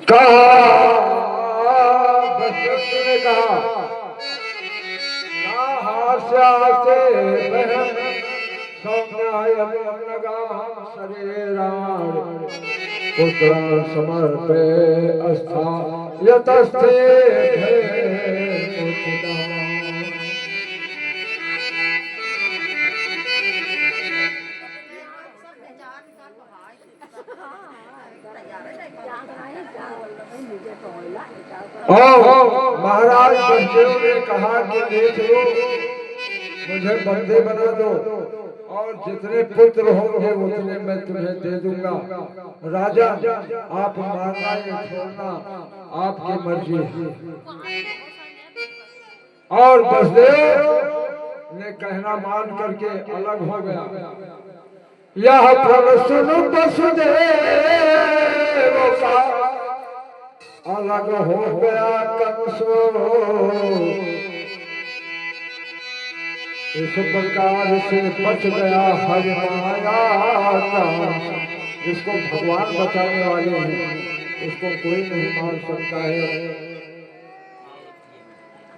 कहा बसंत ने कहा हास्यासे बहन सौम्यायमनगा शरीराण पुत्र समर्पे अस्था यतस्ते महाराज बलदेव ने कहा कि देख लो मुझे बंदे बना दो और जितने पुत्र होंगे उतने मैं तुम्हें दे दूंगा। राजा आप मारना या छोड़ना आपकी मर्जी है। और बलदेव ने कहना मान करके अलग हो गया। यह प्रसन्न वसुदेव का अलग हो गया कंसो। इस प्रकार से बच गया हरि माया का। जिसको भगवान बचाने वाले हैं उसको कोई नहीं मान सकता है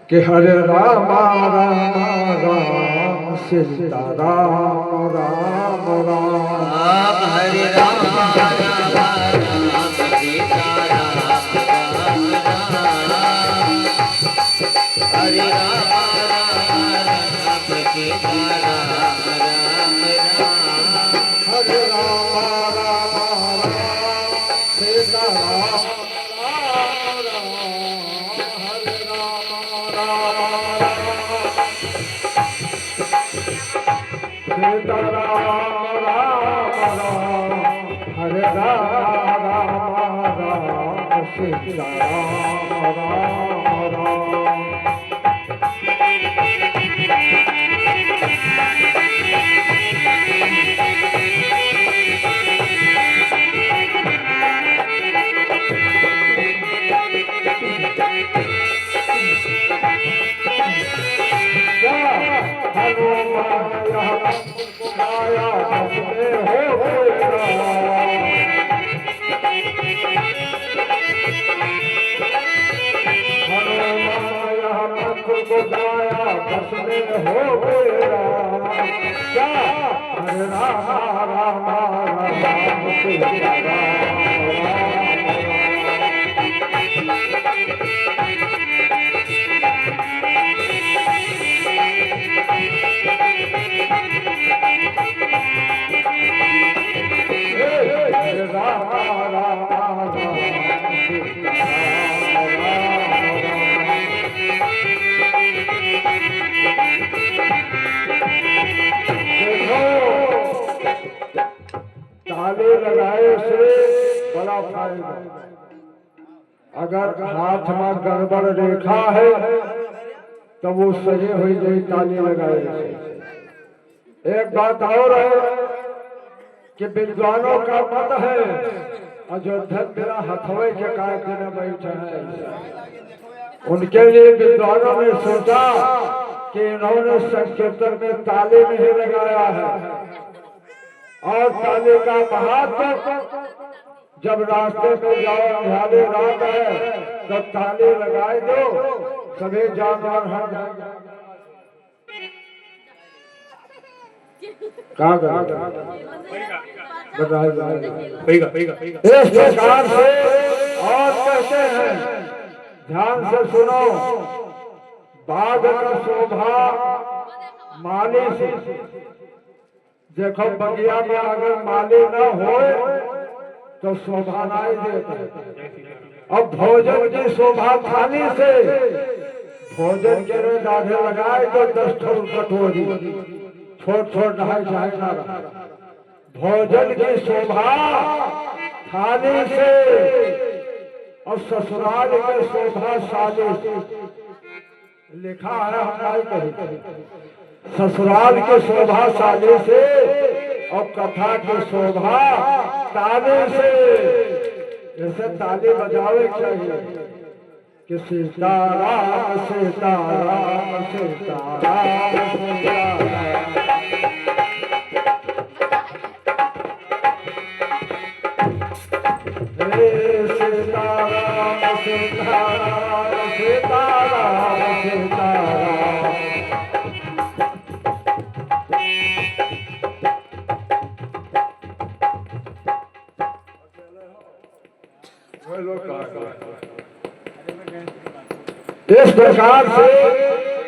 कि हरे राम राम राम सीता राम राम राम हरे राम राम राम सीता राम राम राम हरे राम राम सीता राम राम राम हरे राम राम राम सीता राम राम राम हरे राम राम सीता राम राम राम हरे राम राम सीता राम राम राम। ताले लगाए से बड़ा फायदा। अगर हाथ में गड़बड़ रेखा है तो वो सही हो जाए ताले लगाए से। एक बात और है कि विद्वानों का मत है अयोध्या तेरा हथवे के काय देने बैठा है। उनके लिए विद्वानों ने सोचा कि इन्होंने संकीर्तन में ताले नहीं लगाया है और ताले का महत्व जब रास्ते में जाओ अंधारे रात है तो ताले लगाए दो सभी जानवर हट जाएंगे। इस प्रकार से और कहते हैं ध्यान से सुनो। बाघ का शोभा माली से देखो बगिया में अगर माली न हो तो शोभा नहीं देता। अब भोजन की शोभा थाली से भोजन के लिए दाढ़े लगाए तो 10 कटोरी छोट छोट ढाई जाएगा। भोजन की शोभा थाली से और ससुराल की शोभा साली से। लिखा है हमारी कही ससुराल की शोभा साली से और कथा की शोभा ताली से। ऐसे ताली बजावे चाहिए कि सीताराम सीताराम सीताराम सीताराम। सीताराम सीताराम। इस प्रकार से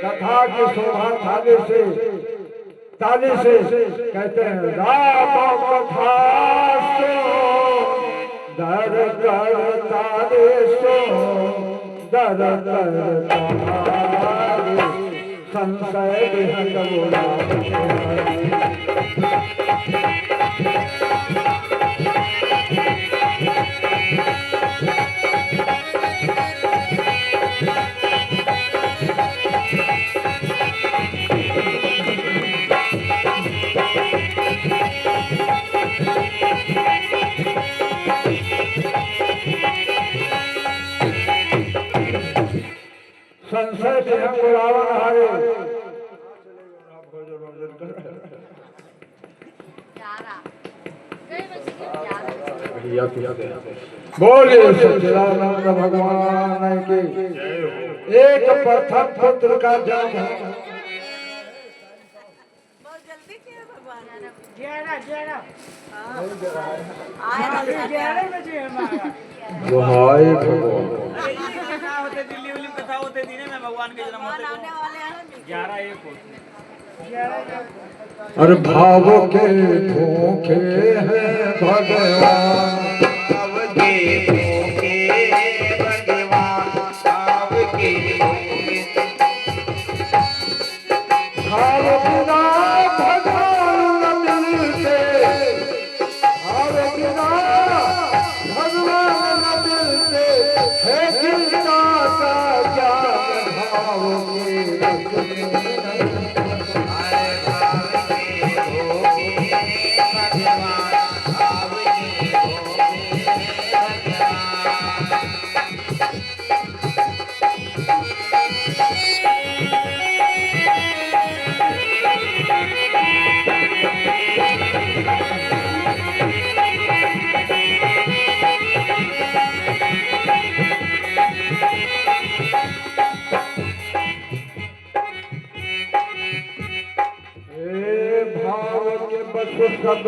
कथा की शोभा ताली से कहते हैं राम कथा सो दर कर तारे सो दर कर तारे संशय विहत बोला। संशय से हम रावण हारे। बोलिए सच्चिदानंद भगवान की। एक प्रथम पुत्र का जन्म दुहाई भगवान। दिल्ली वाली कथा होते दिन में भगवान के जन्म होते 11-1 अरे भाव के भूखे हैं भगवान। भाव के भूखे भगवान। भाव के भूखे भाव बिना भगवान न मिलते। भाव बिना भगवान न मिलते। है चिंता का ज्ञान भाव के सब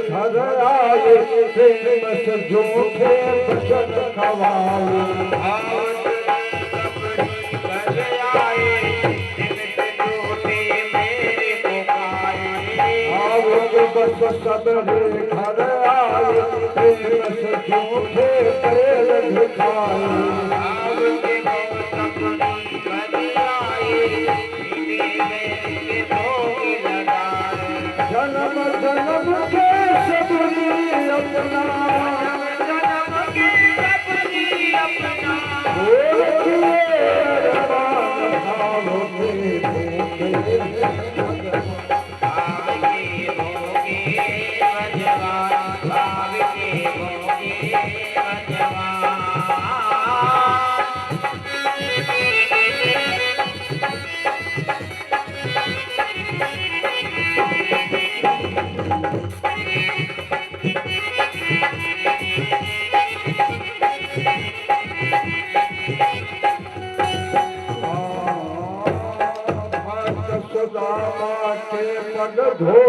घर आए प्रेम से जोखे बचन खवाए। बस सब घर आए प्रेम से जोखे पेड़ दिखाए। जन्म जन्म के सबरी अपना के पग धो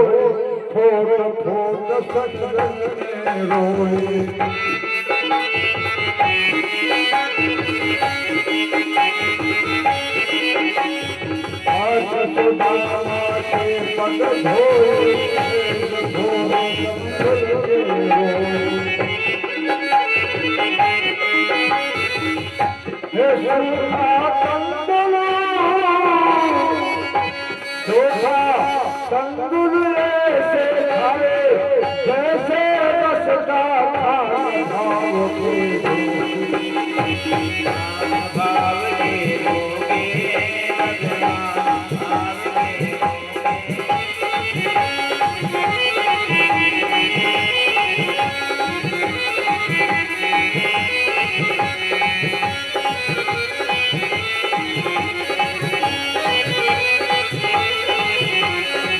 फोट फोट सचरन में रोए। आज सुदामा के पग धोए हे सुखा कंदलो सोखा तंदुल ऐसे खाए जैसे बस का भाव के भाव के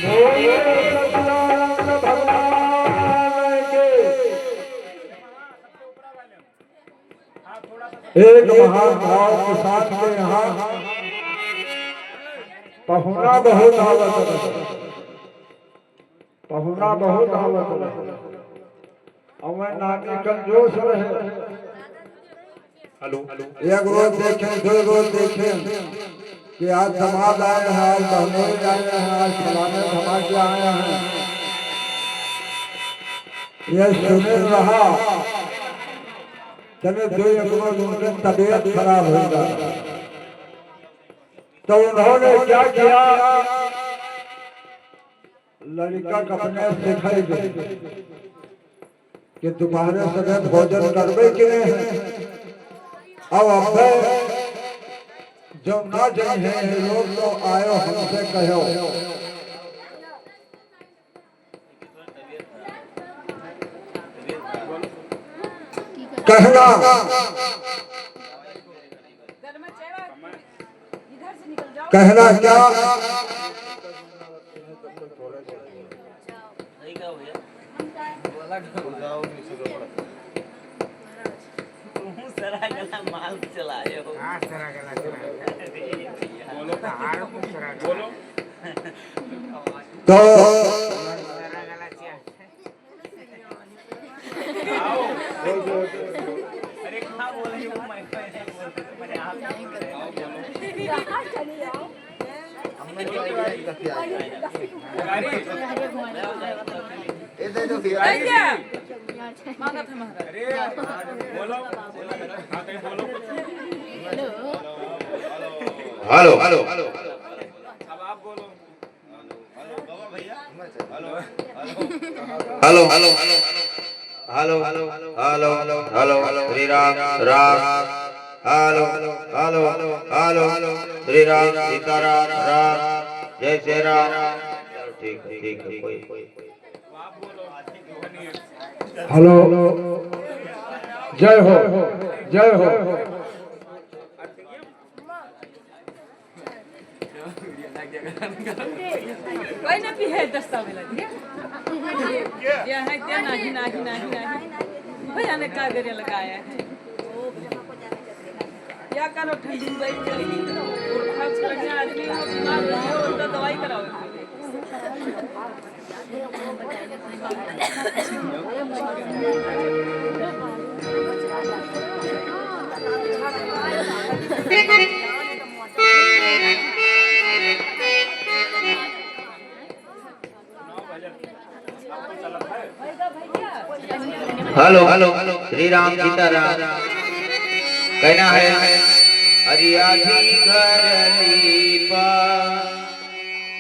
भोगे एक महान भाव किसान के यहाँ पहुना बहुत आवत रहे, पहुना बहुत आवत रहे। और मैं नानी कंजूस रहे। एक रोज देखे, दो रोज देखे कि आज समाज आए हैं, आज बहनोई आए हैं, आज फलाने धमाके आए हैं। यह सुने रहा तने दो एक रोज उनके तबीयत खराब हो गया। तो उन्होंने क्या किया, लड़का को अपने सिखाई गई कि तुम्हारे सगे भोजन करबे कि नहीं। अब जो ना जाए हैं लोग तो आयो हमसे कहो। कहना कहना क्या, माल चलाए हो। तो अरे क्या बोल रही हूँ मैं, मैंने आप हेलो हेलो हेलो अब आप बोलो। Hello hello hello hello hello hello Shri Ram Ram, hello hello hello Shri Ram Sitaram Ram, जय श्री राम। ठीक है कोई हेलो, जय हो जय हो। कोई ना भी है 10 साल दिया ये है क्या, नहीं नहीं नहीं नहीं भैया ने का करे लगाया है। क्या करो, ठंडी में बैठ चली खर्च करने आदमी बीमार हो तो दवाई कराओ। Hello hello Shri Ram Sitaram. कहना है हरियाठी घर लीपा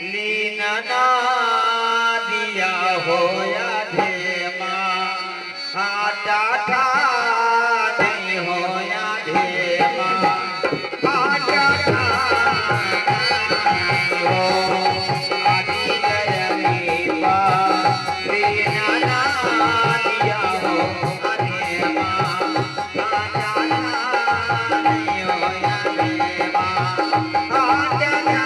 लीना ना दिया होया धेमा, आटा था नहीं होया धेमा, आटा था हो आदि घर लीपा लीना ना दिया हो धेमा, आटा था नहीं होया धेमा, आटा था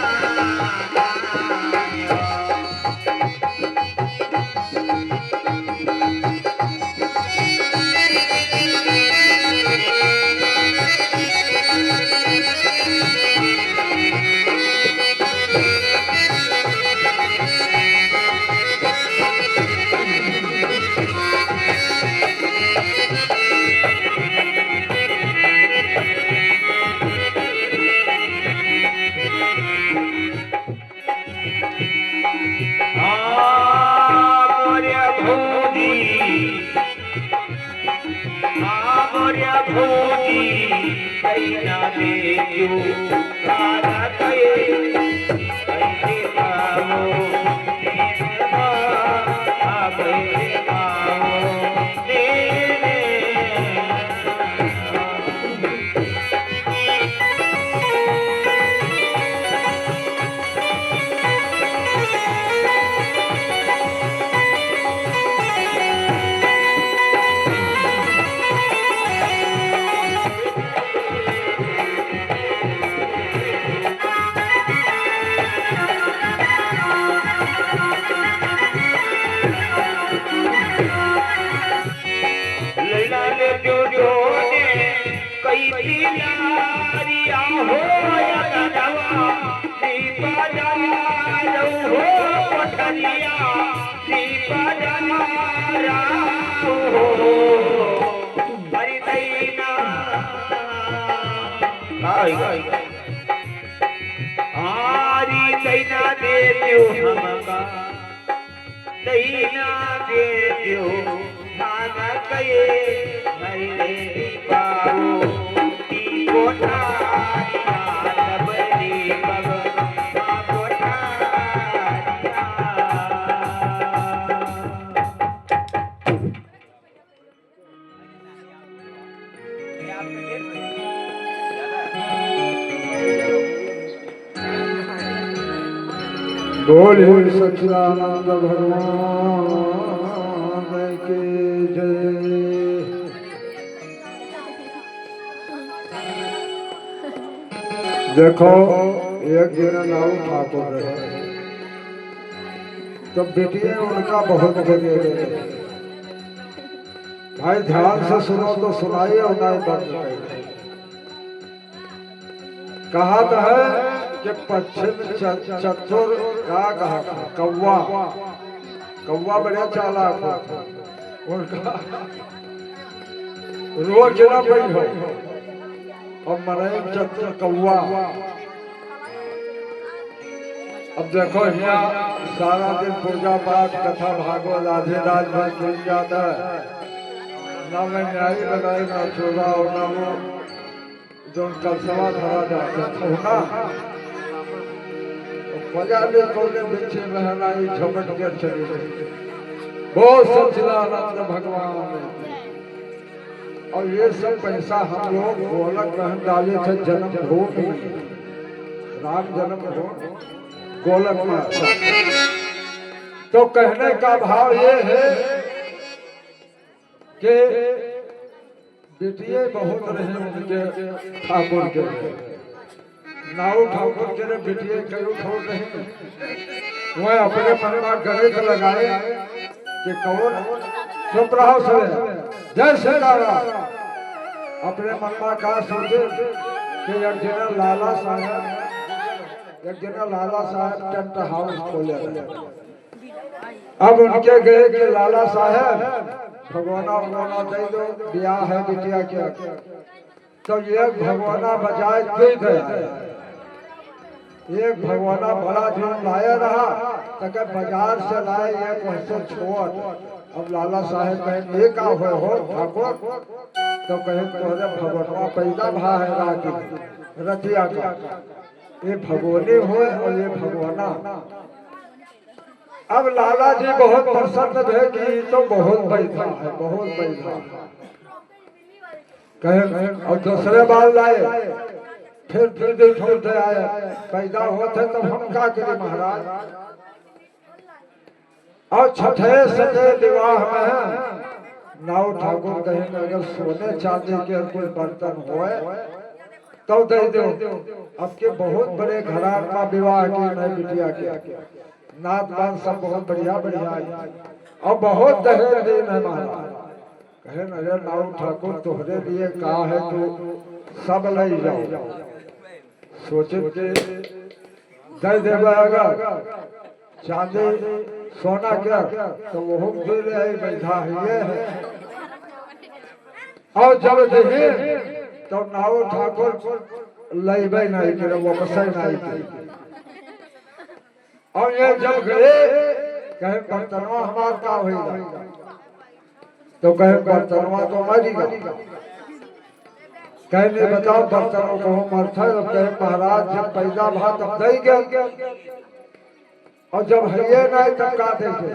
लैला ने जो जोने कई दिलारिया हो या गवा दीपा जाना हो पटरिया दीपा जाना हो हरि दैना गाय आरी दैना दे दियो हमका दैना दे दियो नाना कये हरे बाबू की कोठारिया सबरी भगवान कोठारिया बोले सच्चिदानंद भगवान की जय। देखो एक दिन नाऊ ठाकुर रहे तो बेटियां उनका बहुत बने रहे। भाई ध्यान से सुनो तो सुनाइए और नहीं बंद करिए। कहा तो है कि पश्चिम चतुर का कहा था कौवा कौवा बड़े चालाक था उनका रोज न पड़ी हो और मरे चतुर कौवा। अब देखो यहाँ सारा दिन पूजा पाठ कथा भागवत आधे रात भर खुल जाता है। ना मैं न्यायी लगाए ना चोरा और ना वो जो उनका सवा धरा जाता था बजाने कोने पीछे रहनाई झपट के चली गई। बहुत सच्चिदानंद भगवान। और ये सब पैसा हम लोग गोलक बहन डाले थे जन्म भूमि राम जन्म भूमि गोलक में। तो कहने का भाव ये है कि बेटिए बहुत रहे उनके ठाकुर के नाऊ ठाकुर के बेटिए कई छोड़ रहे। वह अपने मन में गणित लगाए कि कौन चुप रहो सब जय श्री राम। अपने मन में कहा सोचे कि एक जना लाला साहब टेंट हाउस खोले। अब उनके गए कि लाला साहब भगवाना दे दो ब्याह है बिटिया क्या। तो एक भगवाना बजाय दे गया। एक भगवाना बड़ा धूम लाया रहा तक बाजार से लाए एक वैसे छोड़। अब लाला साहब कहे एक हो ठाकुर तो कहे तोरे भगवाना पैदा भा है राती रतिया का ये भगोने हो और ये भगवाना। अब लाला जी बहुत प्रसन्न थे कि तो बहुत बैठा है बहुत बैठा। कहे और दूसरे बार लाए फिर भी छोड़ते आए पैदा होते तो हम क्या करें महाराज। और छठे सटे विवाह में नाऊ ठाकुर कहेंगे अगर सोने चांदी के कोई बर्तन होए तो दे दो। अब के बहुत बड़े घरान का विवाह की नहीं बिटिया के नाथ बान सब बहुत बढ़िया बढ़िया और बहुत दहेज दिन है महाराज। कहे अरे नाऊ ठाकुर तुम्हारे लिए कहा है तो सब ले जाओ। सोचे के दे देगा अगर चांदी सोना क्या तो वो दे रहे बैठा है। और जब देखे तो नाऊ ठाकुर लेबे नहीं करे वो बसे नहीं करे। और ये जब गए कहे बर्तनवा हमार का होगा तो कहे बर्तनवा तो मरेगा। कहे नहीं बताओ बर्तनों को मरता है। कहे महाराज जब पैदा भा तब दे गया और जब है नहीं तब का देखे।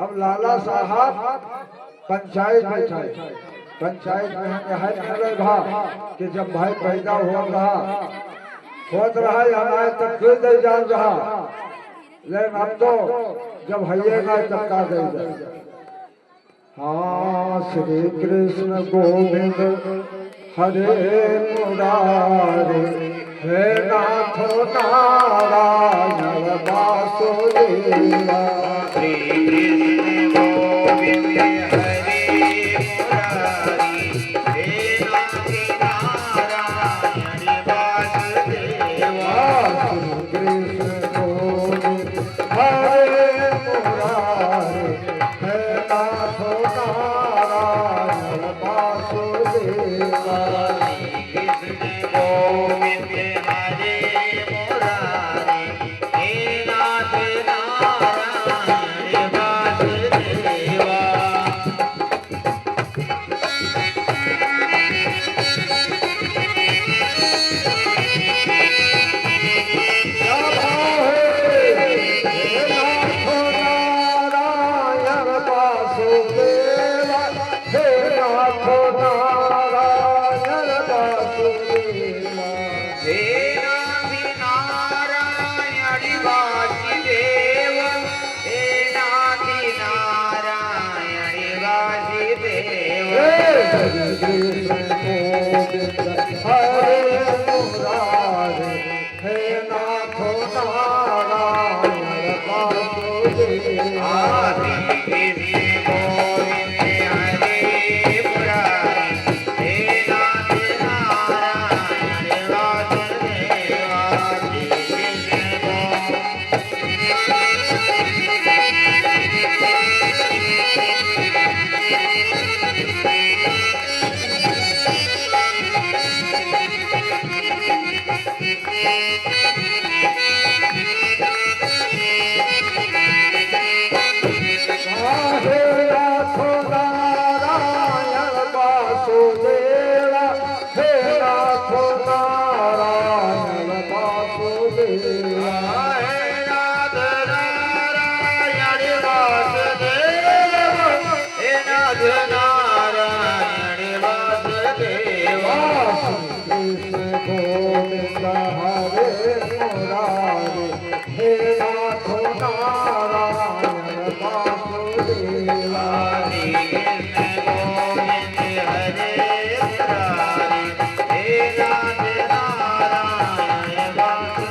अब लाला साहब पंचायत बैठा पंचायत में है भा कि जब भाई पैदा हो रहा होत रहा हमारे तक फिर दे जान रहा लेकिन अब तो जब है ना तब का दे जाए। हाँ श्री कृष्ण गोविंद हरे मुरारे हे नाथो नारायण वासुदेवा। श्री कृष्ण गोविंद हरे मुरारी हे नाथ नारायण वासुदेवा हे नारायण वासुदेव हे नारायण वासुदेव हरे कृष्ण गोविंद हरे मुरारे हे नाथ नारायण वासुदेवा हरे कृष्ण गोविंद हरे मुरारी हे नाथ नारायण वासुदेव हरे कृष्ण हे नाथ नारायण वासुदेवा हे नाथ नारायण वासुदेवा हे नाथ नारायण वासुदेव हे नाथ नारायण वासुदेव कृष्ण गोविंद हरे मुरारे हे नाथ नारायण वासुदेवा हरे कृष्ण गोविंद हरे मुरारी हे नाथ नारायण वासुदेव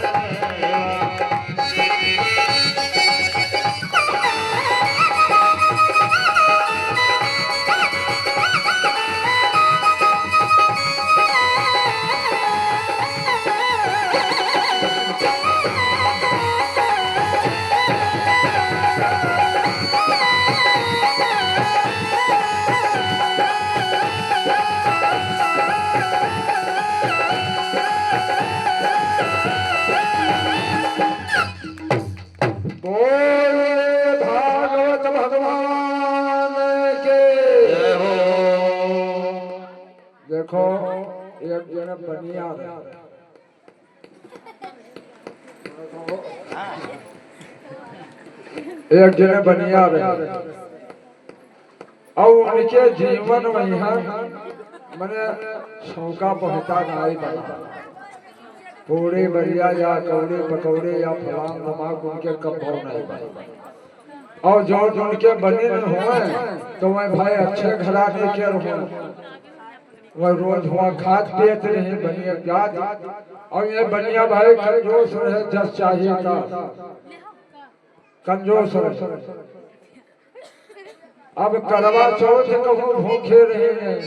बोले भागवत भगवान के जय हो देखो एक जन बनिया एक जन बनिया और उनके जीवन में यहाँ मैंने शौका पहुंचा नहीं बना पूरे बढ़िया या कौड़े पकौड़े या फलाम नमक उनके कम भाव नहीं पाए और जो उनके बने हुए तो मैं भाई अच्छे घराने के रहो वह रोज हुआ खाद पियत रहे बनिया जात और ये बनिया भाई कंजोस रहे जस चाहिए था कंजोस रहे अब करवा चौथ कहूँ भूखे रहे हैं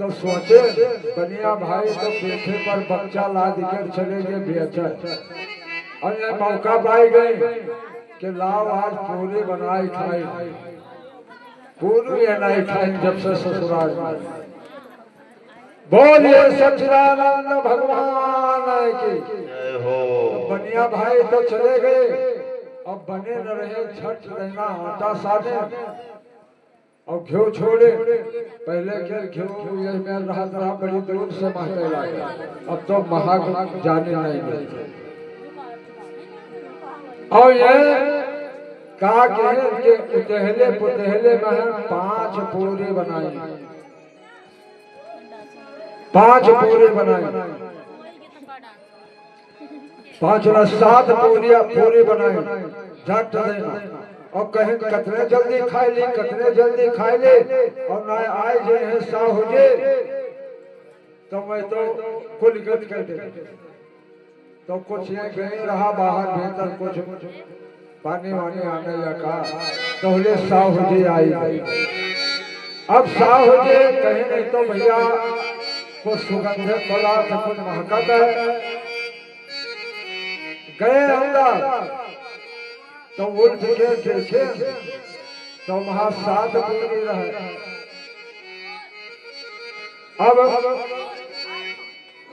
तो सोचे बनिया भाई तो पेठे पर बच्चा लाद कर चले गए बेचर और ये मौका पाए गए कि लाओ आज पूरी बनाई खाई पूरी ये नहीं खाई जब से ससुराल में बोलिए सच्चिदानंद भगवान की जय हो बनिया भाई तो चले गए अब बने न रहे छठ रहना आटा साने और घ्यू छोड़े पहले के घ्यू ये में रहा बड़ी दूर से महके लागे अब तो महाग जाने नहीं मिलते और ये कहा कि उतहले पुतहले में 5 पूरी बनाई 5 पूरी बनाई 5 ना 7 पूरी बनाई झट देना और कहें कतने जल्दी खाई ली कतने जल्दी खाई ले और ना आए जे है साहु जे तो मैं तो कुल गत कर दे तो कुछ ये गए रहा बाहर भीतर कुछ पानी वानी आने लगा तो ले साहु जी आई अब साहु जी कहीं नहीं तो भैया कुछ सुगंधित पदार्थ कुछ महकत है गए अंदर तो उठ के देखे तो वहां 7 पूरी रहे अब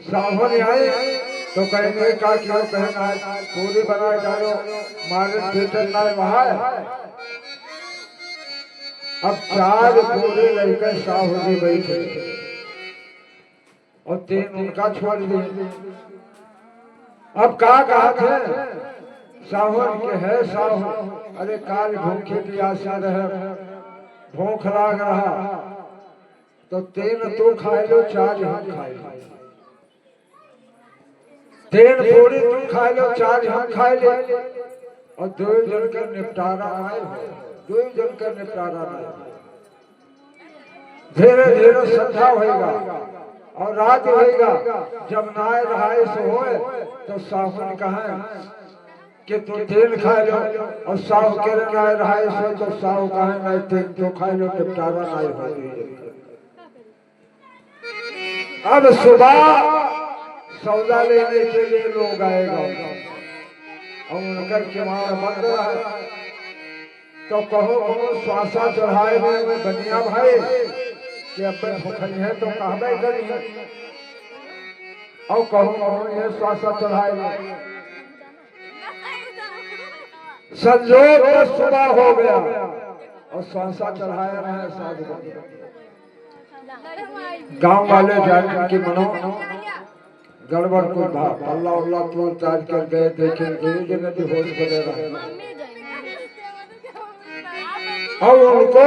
सावन आए तो कहेंगे का क्यों कहना पूरी बनाए डालो मारे पेटन ना वहां अब 4 पूरी लेकर साहु जी बैठे और 3 उनका छोड़ दिए अब कहा थे सावन के है साहु अरे काल भूखे प्यासा रहे भूख लाग रहा तो 3 तू खाए लो 4 हम खाए लो। 3 पूरी तू खाए लो 4 हम खाए ले और 2 जन का निपटारा आए 2 जन का निपटारा आए। धीरे धीरे संध्या होएगा और रात होएगा। जब नाय रहाय सो होए तो सावन कहे कि तू 3 खाए लो और साव के नाय रहाय सो तो साव कहे नहीं 3 तो खाए लो निपटारा नाय हो। अब सुबह सौदा लेने के लिए लोग आएगा और उनका किवाड़ बंद है तो कहो श्वासा चढ़ाए में बनिया भाई कि अपने भूखल है तो कहबे करी और कहो ये श्वासा चढ़ाए में संजोग तो सुबह हो गया और श्वासा चढ़ाए रहे साधु। गांव वाले जाने की मनो गड़बड़ को था अल्लाह अल्लाह तो ताज कर गए देखे जन भी होश बने रहे और उनको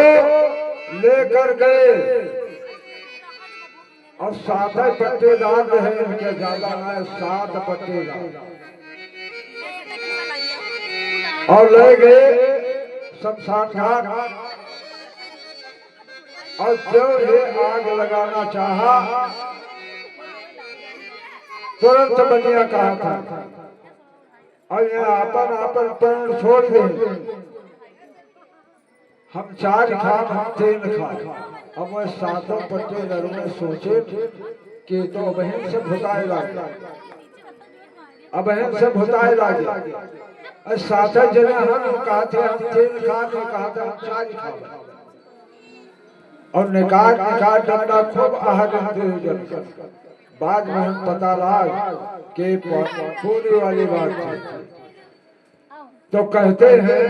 लेकर गए और 7 पट्टेदार रहे इनके ज्यादा ना 7 पट्टेदार और ले गए शमशान घाट और जब ये आग लगाना चाहा तुरंत बनिया कहा था और ये आपन आपन प्राण छोड़ दे। हम 4 खा हम 3 खा। अब वो 7 पट्टेदारों में सोचे कि तो बहन से भुताए लागे अब बहन से भुताए लागे 7 जने हम कहा थे हम 3 खा ने कहा था हम 4 खा और निकाल डंडा खूब आहट बाद में हम पता लाग कि पूरी वाली बात थी। तो कहते हैं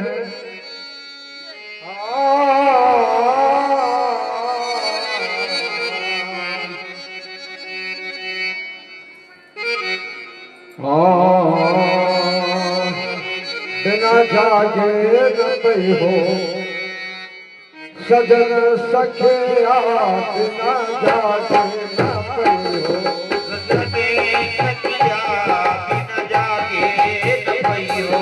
बिना जागे न पई हो सजन सखे बिना जागे न पई हो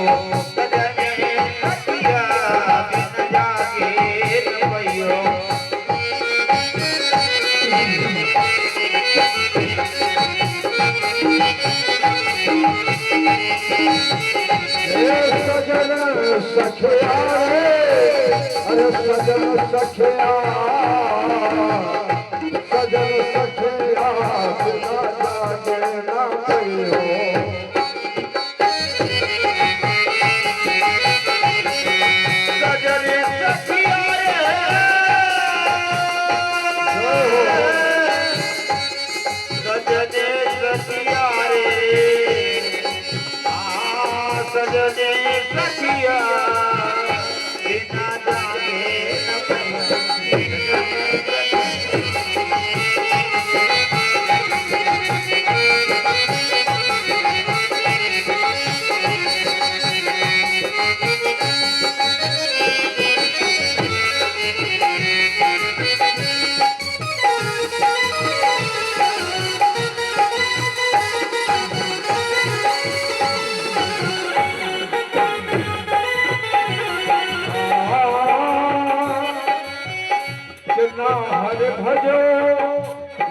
सखिया अरे सजन सखिया सजन सखिया बिना जागे न पई हो सजन सखिया सजन सखिया सजन सखिया बिना जागे न पई ना हरे भजो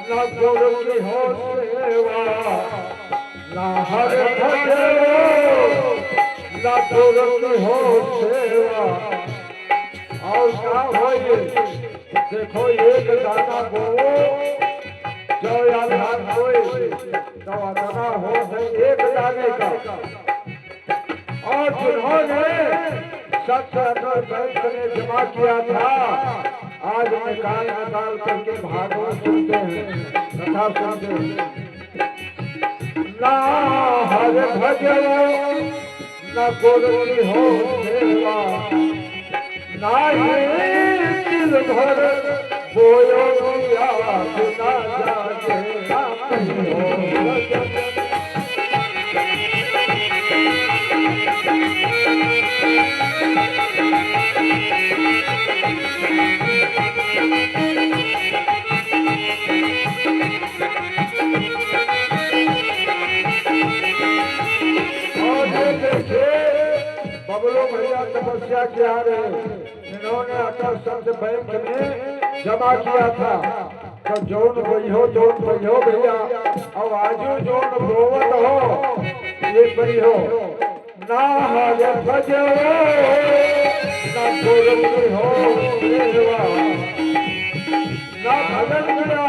ना गुरु की हो सेवा ना हरे भजो ना गुरु की हो सेवा और क्या होइए देखो एक दाना को जो आधार होए तो दाना हो है एक दाने का और जिन्होंने 7 बैंक ने जमा किया था आज निकाल करके भागवत सुनते हैं कथा सुनते हैं ना हर भजन न गुरु हो सेवा ना दिल भर बोयो बिना जागे ना हो रुपया क्या रहे इन्होंने अटल शब्द बैंक में जमा किया था। तो जोन बइहो भैया अब आजू जोन बोवत हो ये बड़ी हो ना हाले बजो ना गोरखी हो सेवा ना भजन किया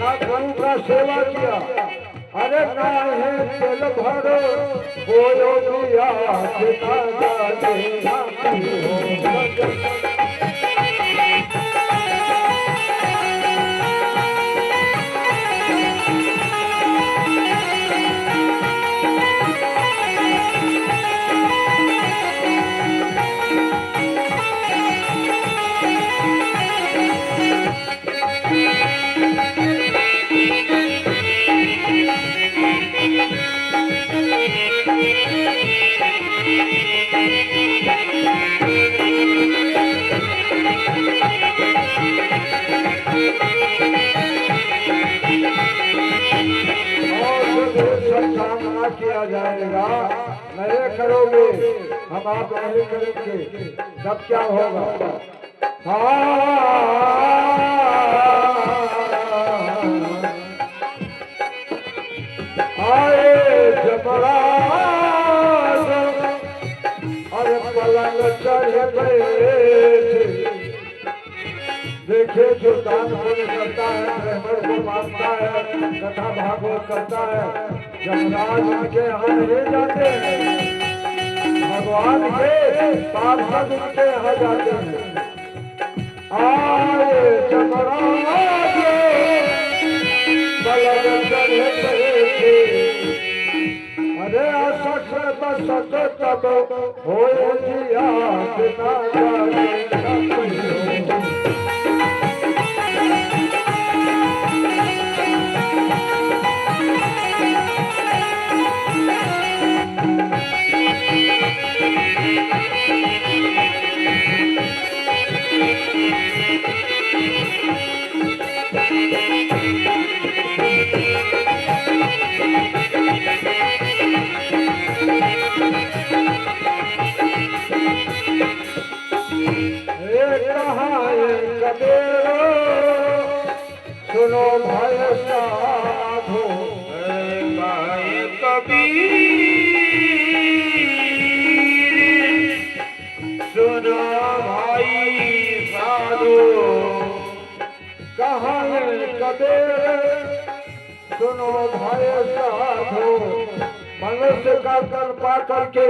ना गुरु का सेवा किया। अरे ना है तेल भरो बोलो दिया कितना जाने हो। किया जाएगा नए करोगे हम आप नहीं करेंगे तब क्या होगा। आए जमराज और पलंग चढ़ बैठे देखे जो दान पुण्य करता है ब्राह्मण को मानता है कथा भागवत करता है जमराज उनके यहाँ नहीं जाते हैं भगवान के पार्षद उनके यहाँ जाते हैं। आए जमराज पलंग चढ़े बैठे अरे असत बसत तब होए जिया बिना जाने सुनो भाई साधो कबीर सुनो भाई साधो कहाँ कबीर सुनो भाई साधो मनुष्य का तन पा करके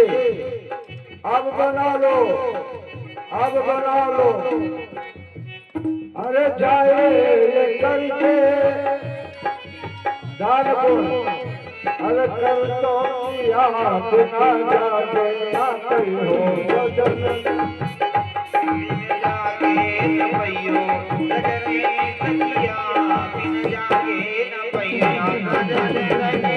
अब बना लो अरे जाए ये करके दान को अरे कर तो किया बिना जाके ना कहीं हो जाके न पैयो रजनी सखिया बिन जाके न पैया न जाने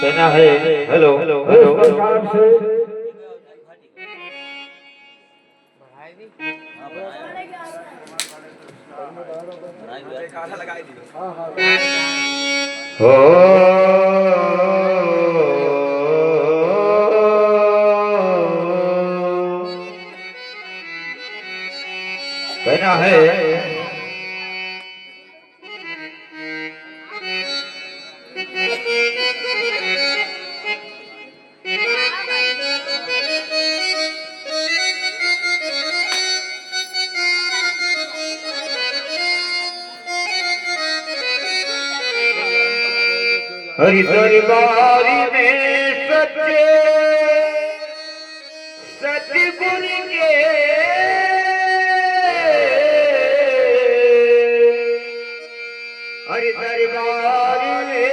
कहना है हेलो हेलो हेलो कहना है हरि दरबार में सच्चे सतगुर के हरि दरबार में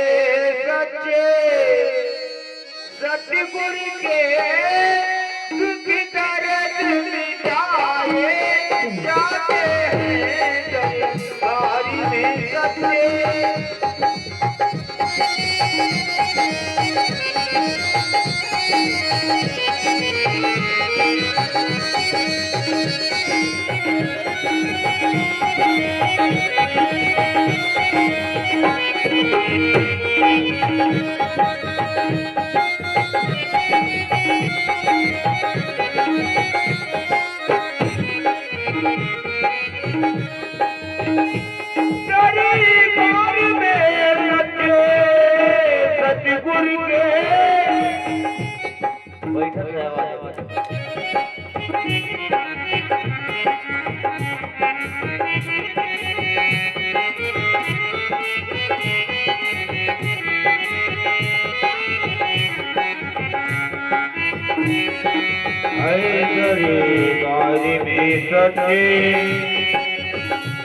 बारी में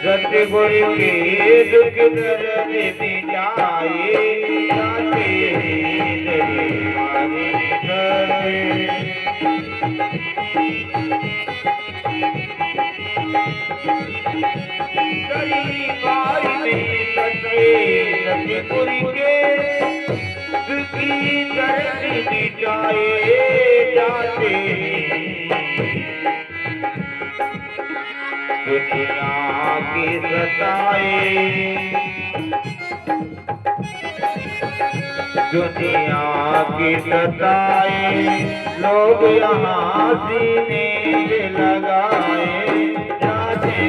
सत्य गुरु के दुख दर्द मिटाए जाते बारी में सत्य गुरु के दुख दर्द मिटाए जाते दुनिया की सताए दुनिया की सताए लोग यहाँ सीने लगाए जाते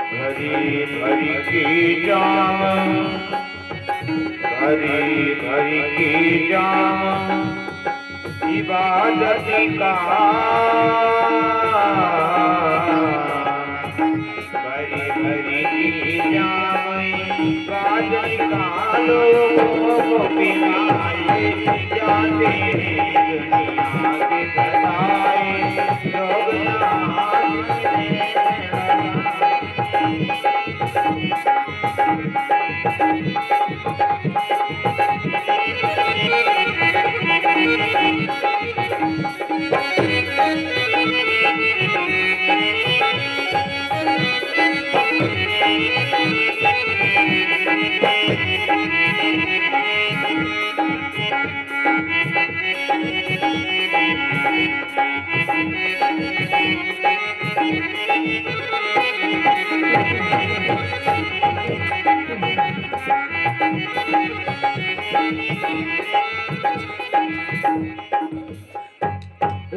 भरी भरी की जाम भरी भरी की जाम इबादत का भरी भरी की जाम इबादत का लोगों को पिलाए जाते दुनिया के सताए लोग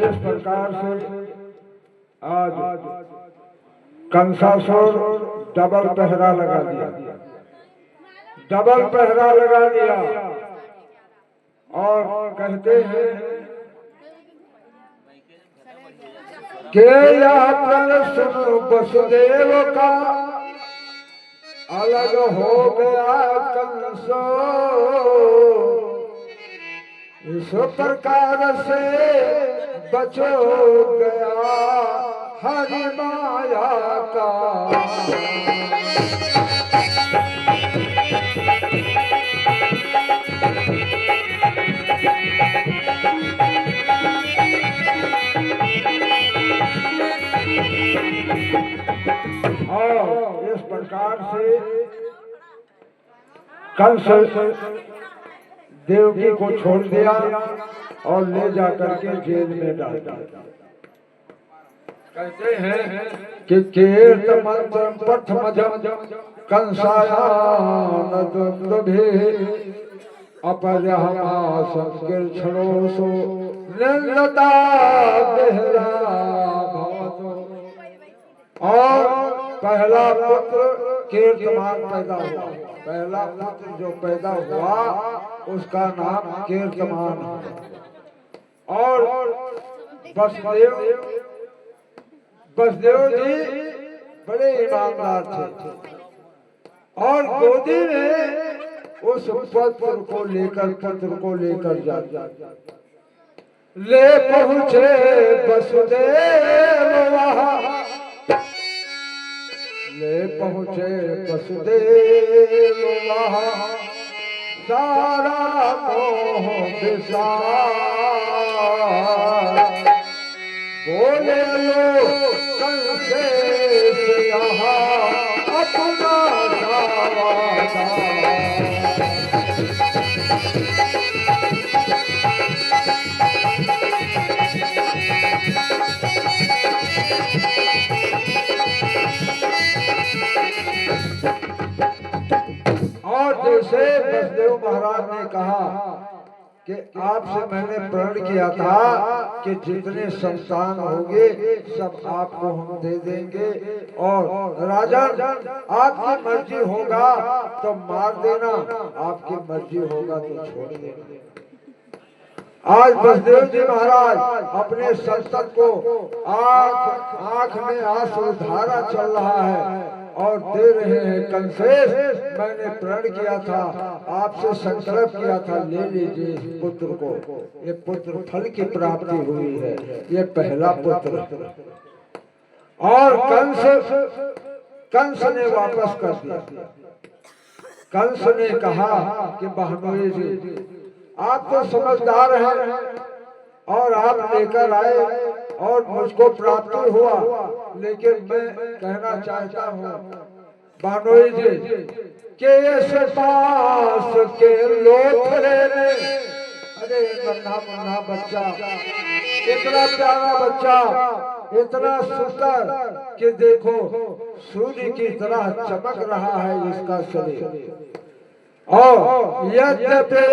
इस प्रकार से आज कंसासुर डबल पहरा लगा दिया डबल पहरा लगा दिया और कहते हैं कि यातन सुनो वसुदेव का अलग हो गया कंसो इस प्रकार से बचो गया हरि माया का और इस प्रकार से कंस देवकी को छोड़ दिया और ले जाकर के जेल में डाल दिया। कहते हैं कि कीर्त मंत्र पठमजम कंसायान दुर्लभे अपरहमा संकीर्षणोसो निंदता बेहरा भवतो। और पहला पुत्र कीर्तमान पैदा हुआ पहला पुत्र जो पैदा हुआ उसका नाम कीर्तमान है। और वसुदेव जी बड़े ईमानदार थे और गोदी में उस पुत्र को लेकर जाते ले पहुंचे वसुदेव वहाँ ले पहुंचे वसुदेव वहाँ सारा मोह विसार और जैसे बसदेव महाराज ने कहा कि आपसे मैंने प्रण किया था कि जितने संतान होंगे सब आपको हम दे देंगे और राजन आपकी मर्जी होगा तो मार देना, आपकी मर्जी होगा तो छोड़ देना। आज बसदेव जी महाराज अपने संतन को आंख में आंसू धारा चल रहा है और दे रहे हैं कंसेश। मैंने प्रण किया था, आपसे संकल्प किया था, ले लीजिए इस पुत्र को, ये पुत्र फल की प्राप्ति हुई है, ये पहला पुत्र। और कंस ने वापस कर दिया। कंस ने कहा कि बहनोई जी आप तो समझदार हैं और आप लेकर आए और मुझको प्राप्ति हुआ, लेकिन मैं कहना चाहता हूँ बहनोई जी के ये पास के लोथरे ने, अरे नन्हा मुन्ना बच्चा, इतना प्यारा बच्चा, इतना सुंदर कि देखो सूर्य की तरह चमक रहा है इसका शरीर। और यद्यपि